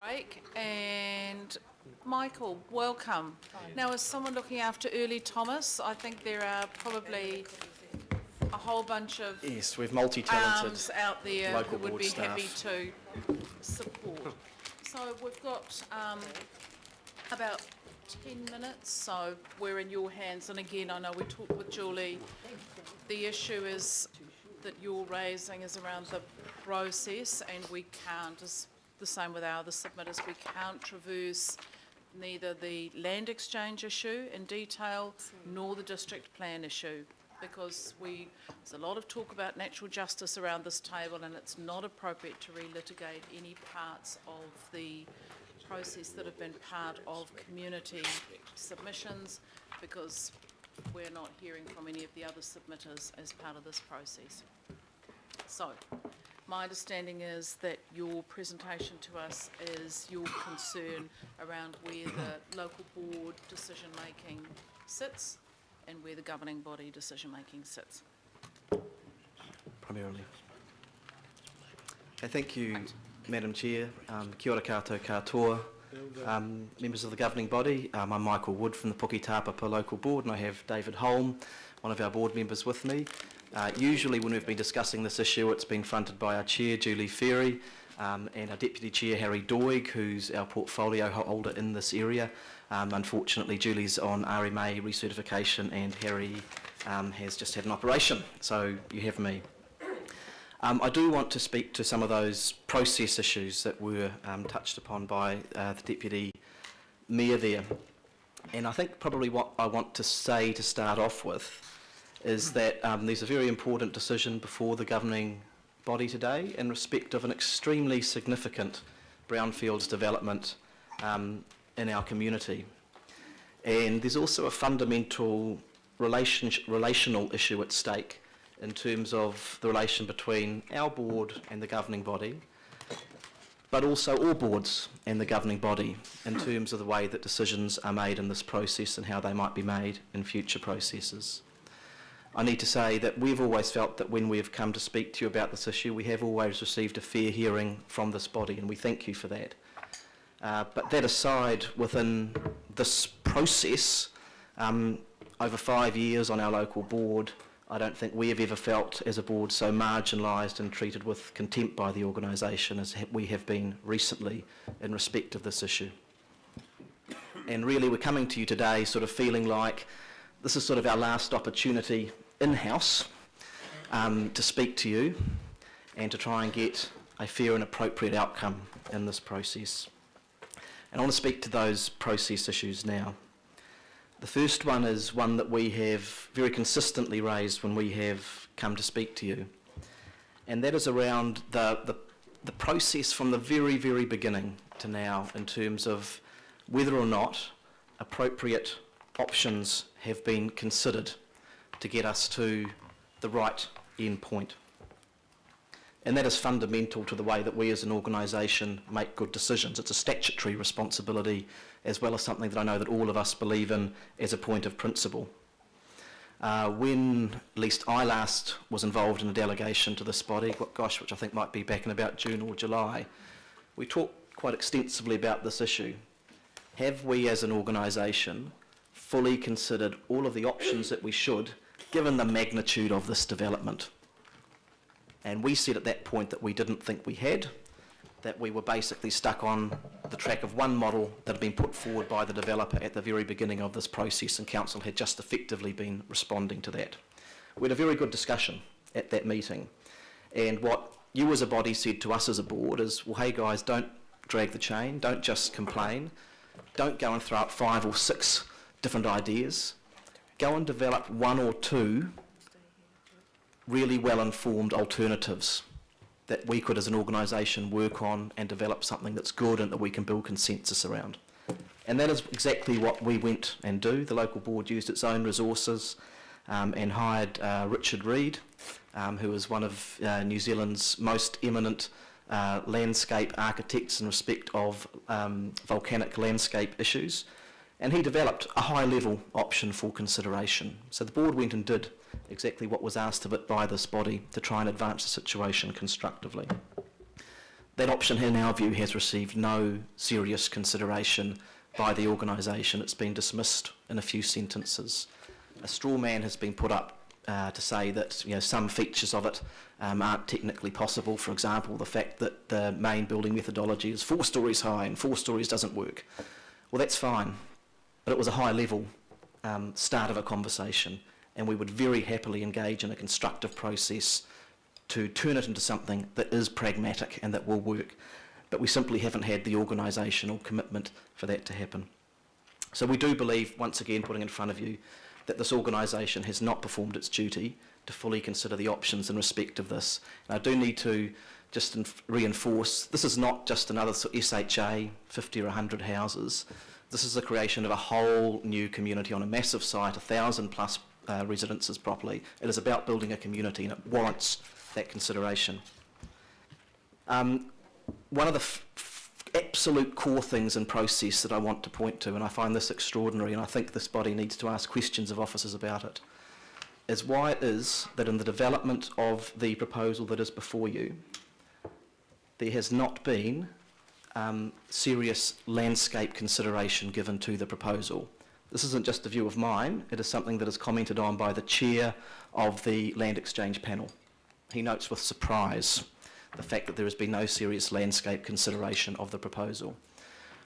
Break. And Michael, welcome. Now, as someone looking after Early Thomas, I think there are probably a whole bunch of yes, we've multi-talented arms out there local who would board be staff. happy to support. So we've got about 10 minutes, so we're in your hands. And again, I know we talked with Julie. The issue is that you're raising is around the process, and we can't, as the same with our other submitters, we can't traverse neither the land exchange issue in detail nor the district plan issue, because there's a lot of talk about natural justice around this table, and it's not appropriate to relitigate any parts of the process that have been part of community submissions, because we're not hearing from any of the other submitters as part of this process. So, my understanding is that your presentation to us is your concern around where the local board decision-making sits and where the governing body decision-making sits. Primarily. Okay, thank you, Madam Chair. Kia ora koutou katoa. Members of the governing body, I'm Michael Wood from the Puketapapa Local Board, and I have David Holm, one of our board members, with me. Usually when we've been discussing this issue, it's been fronted by our Chair, Julie Ferry, and our Deputy Chair, Harry Doig, who's our portfolio holder in this area. Unfortunately, Julie's on RMA recertification, and Harry has just had an operation, so you have me. I do want to speak to some of those process issues that were touched upon by the Deputy Mayor there. And I think probably what I want to say to start off with is that there's a very important decision before the governing body today in respect of an extremely significant brownfields development in our community. And there's also a fundamental relational issue at stake in terms of the relation between our board and the governing body, but also all boards and the governing body in terms of the way that decisions are made in this process and how they might be made in future processes. I need to say that we've always felt that when we've come to speak to you about this issue, we have always received a fair hearing from this body, and we thank you for that. But that aside, within this process, over 5 years on our local board, I don't think we have ever felt as a board so marginalised and treated with contempt by the organisation as we have been recently in respect of this issue. And really we're coming to you today sort of feeling like this is sort of our last opportunity in-house to speak to you and to try and get a fair and appropriate outcome in this process. And I want to speak to those process issues now. The first one is one that we have very consistently raised when we have come to speak to you, and that is around the process from the very, very beginning to now in terms of whether or not appropriate options have been considered to get us to the right end point. And that is fundamental to the way that we as an organisation make good decisions. It's a statutory responsibility as well as something that I know that all of us believe in as a point of principle. When at least I last was involved in a delegation to this body, which I think might be back in about June or July, we talked quite extensively about this issue. Have we as an organisation fully considered all of the options that we should, given the magnitude of this development? And we said at that point that we didn't think we had, that we were basically stuck on the track of one model that had been put forward by the developer at the very beginning of this process, and Council had just effectively been responding to that. We had a very good discussion at that meeting, and what you as a body said to us as a board is, well, hey guys, don't drag the chain, don't just complain, don't go and throw out 5 or 6 different ideas, go and develop 1 or 2 really well-informed alternatives that we could as an organisation work on and develop something that's good and that we can build consensus around. And that is exactly what we went and do. The local board used its own resources and hired Richard Reid, who is one of New Zealand's most eminent landscape architects in respect of volcanic landscape issues. And he developed a high-level option for consideration. So the board went and did exactly what was asked of it by this body to try and advance the situation constructively. That option, in our view, has received no serious consideration by the organisation. It's been dismissed in a few sentences. A straw man has been put up to say that some features of it aren't technically possible. For example, the fact that the main building methodology is 4 stories high and 4 stories doesn't work. Well, that's fine, but it was a high-level start of a conversation, and we would very happily engage in a constructive process to turn it into something that is pragmatic and that will work. But we simply haven't had the organisational commitment for that to happen. So we do believe, once again putting in front of you, that this organisation has not performed its duty to fully consider the options in respect of this. And I do need to just reinforce, this is not just another SHA, 50 or 100 houses. This is the creation of a whole new community on a massive site, 1,000 plus residences properly. It is about building a community, and it warrants that consideration. One of the absolute core things in process that I want to point to, and I find this extraordinary, and I think this body needs to ask questions of officers about it, is why it is that in the development of the proposal that is before you, there has not been serious landscape consideration given to the proposal. This isn't just a view of mine, it is something that is commented on by the chair of the Land Exchange panel. He notes with surprise the fact that there has been no serious landscape consideration of the proposal.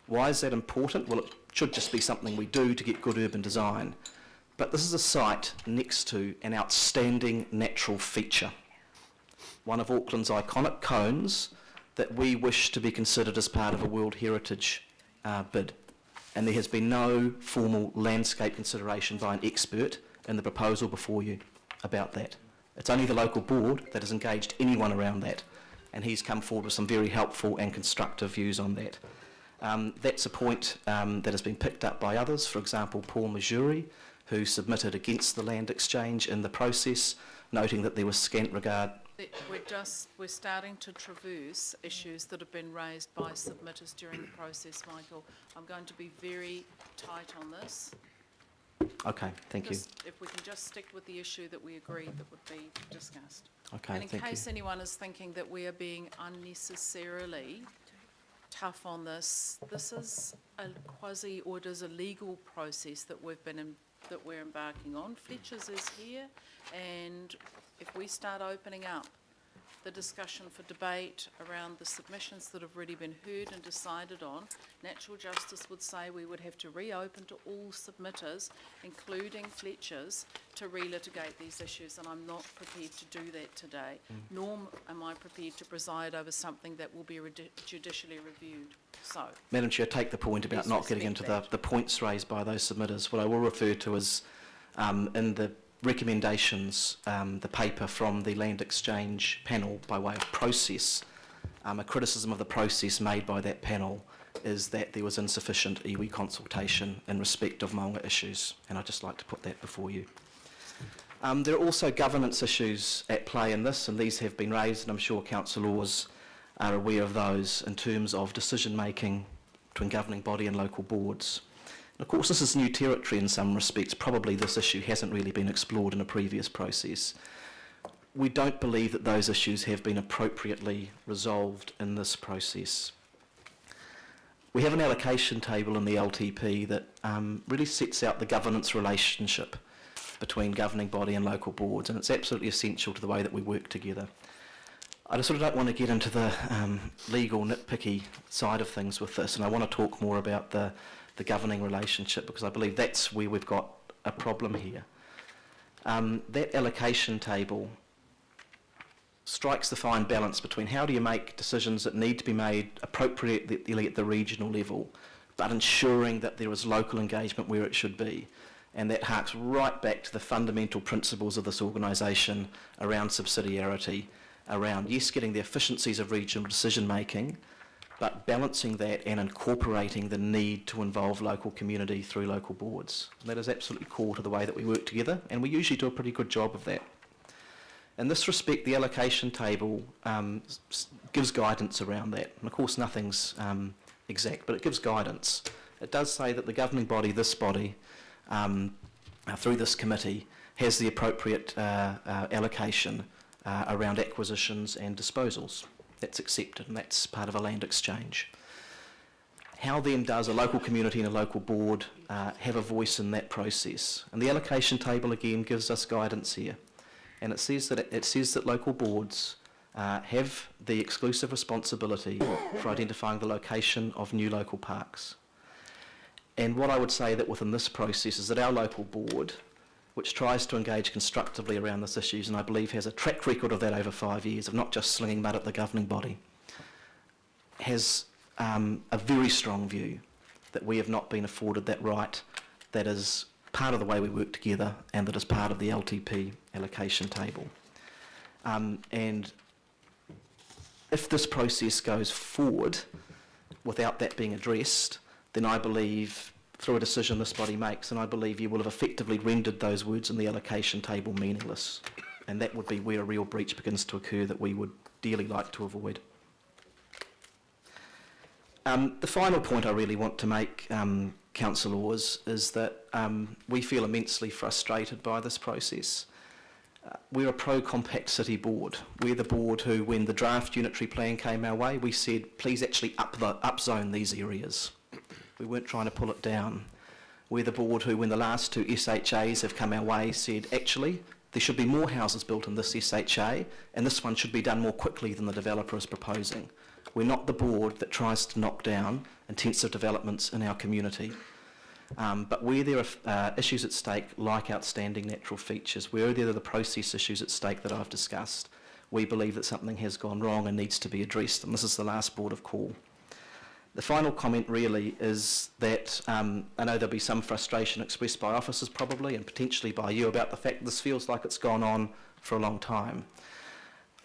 Why is that important? Well, it should just be something we do to get good urban design. But this is a site next to an outstanding natural feature, one of Auckland's iconic cones that we wish to be considered as part of a World Heritage bid. And there has been no formal landscape consideration by an expert in the proposal before you about that. It's only the local board that has engaged anyone around that, and he's come forward with some very helpful and constructive views on that. That's a point that has been picked up by others, for example Paul Majuri, who submitted against the land exchange in the process, noting that there was scant regard. We're starting to traverse issues that have been raised by submitters during the process, Michael. I'm going to be very tight on this. Okay, thank you. If we can just stick with the issue that we agreed that would be discussed. Okay, and in thank case you. anyone is thinking that we are being unnecessarily tough on this, this is a quasi, or it is a legal process that we're embarking on. Fletcher's is here, and if we start opening up the discussion for debate around the submissions that have already been heard and decided on, natural justice would say we would have to reopen to all submitters, including Fletcher's, to relitigate these issues, and I'm not prepared to do that today, nor am I prepared to preside over something that will be judicially reviewed. So, Madam Chair, take the point about not getting into the points raised by those submitters. What I will refer to is in the recommendations, the paper from the Land Exchange panel by way of process, a criticism of the process made by that panel is that there was insufficient iwi consultation in respect of Maunga issues, and I'd just like to put that before you. There are also governance issues at play in this, and these have been raised, and I'm sure councillors are aware of those in terms of decision making between governing body and local boards. Of course, this is new territory in some respects. Probably this issue hasn't really been explored in a previous process. We don't believe that those issues have been appropriately resolved in this process. We have an allocation table in the LTP that really sets out the governance relationship between governing body and local boards, and it's absolutely essential to the way that we work together. I just sort of don't want to get into the legal nitpicky side of things with this, and I want to talk more about the governing relationship, because I believe that's where we've got a problem here. That allocation table strikes the fine balance between how do you make decisions that need to be made appropriately at the regional level, but ensuring that there is local engagement where it should be. And that harks right back to the fundamental principles of this organisation around subsidiarity, around, yes, getting the efficiencies of regional decision making, but balancing that and incorporating the need to involve local community through local boards. And that is absolutely core to the way that we work together, and we usually do a pretty good job of that. In this respect, the allocation table gives guidance around that. And of course, nothing's exact, but it gives guidance. It does say that the governing body, this body, through this committee, has the appropriate allocation around acquisitions and disposals. that's accepted, and that's part of a land exchange. How then does a local community and a local board have a voice in that process? And the allocation table again gives us guidance here, and it says that local boards have the exclusive responsibility for identifying the location of new local parks. And what I would say that within this process is that our local board, which tries to engage constructively around this issues, and I believe has a track record of that over 5 years, of not just slinging mud at the governing body, has a very strong view that we have not been afforded that right that is part of the way we work together and that is part of the LTP allocation table. And if this process goes forward without that being addressed, then I believe, through a decision this body makes, and I believe you will have effectively rendered those words in the allocation table meaningless. And that would be where a real breach begins to occur that we would dearly like to avoid. The final point I really want to make, councillors, is that we feel immensely frustrated by this process. We're a pro-compact city board. We're the board who, when the draft unitary plan came our way, we said, please actually upzone these areas. We weren't trying to pull it down. We're the board who, when the last two SHAs have come our way, said, actually, there should be more houses built in this SHA, and this one should be done more quickly than the developer is proposing. We're not the board that tries to knock down intensive developments in our community. But where there are issues at stake, like outstanding natural features, where there are the process issues at stake that I've discussed, we believe that something has gone wrong and needs to be addressed, and this is the last board of call. The final comment really is that I know there'll be some frustration expressed by officers probably, and potentially by you, about the fact that this feels like it's gone on for a long time.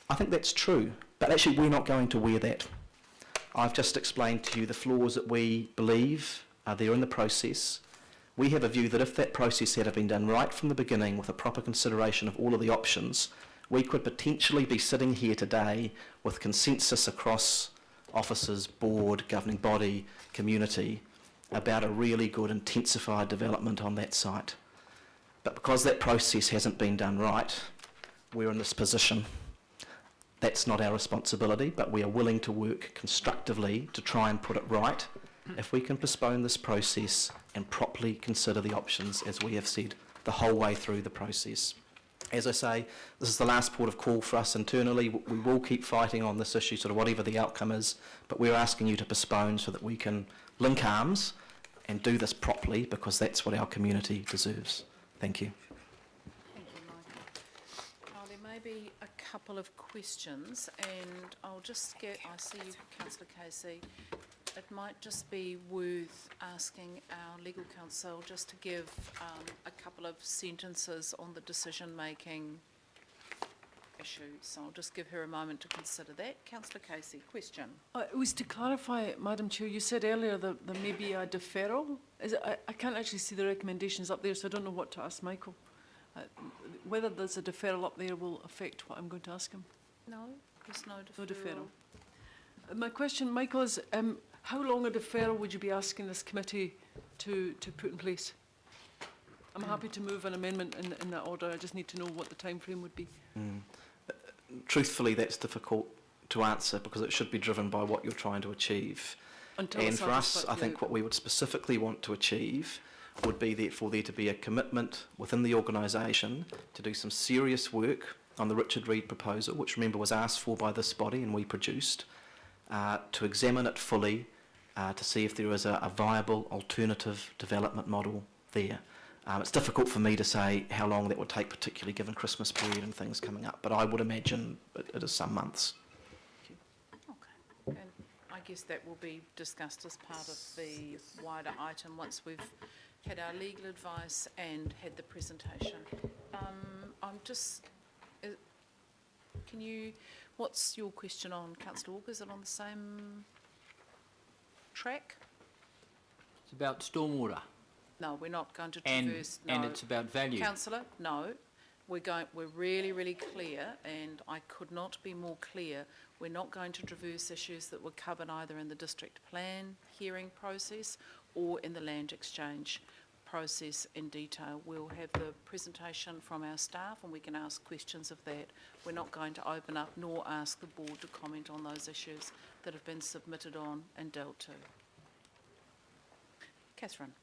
I think that's true, but actually we're not going to wear that. I've just explained to you the flaws that we believe are there in the process. We have a view that if that process had been done right from the beginning with a proper consideration of all of the options, we could potentially be sitting here today with consensus across officers, board, governing body, community, about a really good intensified development on that site. But because that process hasn't been done right, we're in this position. That's not our responsibility, but we are willing to work constructively to try and put it right if we can postpone this process and properly consider the options, as we have said, the whole way through the process. As I say, this is the last port of call for us internally. We will keep fighting on this issue, sort of whatever the outcome is, but we're asking you to postpone so that we can link arms and do this properly, because that's what our community deserves. Thank you. Thank you, Michael. Now, there may be a couple of questions, and I'll just get, I see you, Councillor Casey. It might just be worth asking our legal counsel just to give a couple of sentences on the decision-making issue. So I'll just give her a moment to consider that. Councillor Casey, question. It was to clarify, Madam Chair, you said earlier that there may be a deferral. Is it, I can't actually see the recommendations up there, so I don't know what to ask Michael. Whether there's a deferral up there will affect what I'm going to ask him. No, there's no deferral. No deferral. My question, Michael, is how long a deferral would you be asking this committee to put in place? I'm happy to move an amendment in that order. I just need to know what the time frame would be. Truthfully, that's difficult to answer because it should be driven by what you're trying to achieve. And for us, I think what we would specifically want to achieve would be for there to be a commitment within the organisation to do some serious work on the Richard Reid proposal, which, remember, was asked for by this body and we produced, to examine it fully, to see if there is a viable alternative development model there. It's difficult for me to say how long that would take, particularly given Christmas period and things coming up, but I would imagine it is some months. Okay, and I guess that will be discussed as part of the wider item once we've had our legal advice and had the presentation. I'm just, can you, what's your question on Councillor Walker? Is it on the same track? It's about stormwater. No, we're not going to traverse. And it's about value. Councillor, no. We're really, really clear, and I could not be more clear. We're not going to traverse issues that were covered either in the district plan hearing process or in the land exchange process in detail. We'll have the presentation from our staff and we can ask questions of that. We're not going to open up nor ask the board to comment on those issues that have been submitted on and dealt to. Catherine.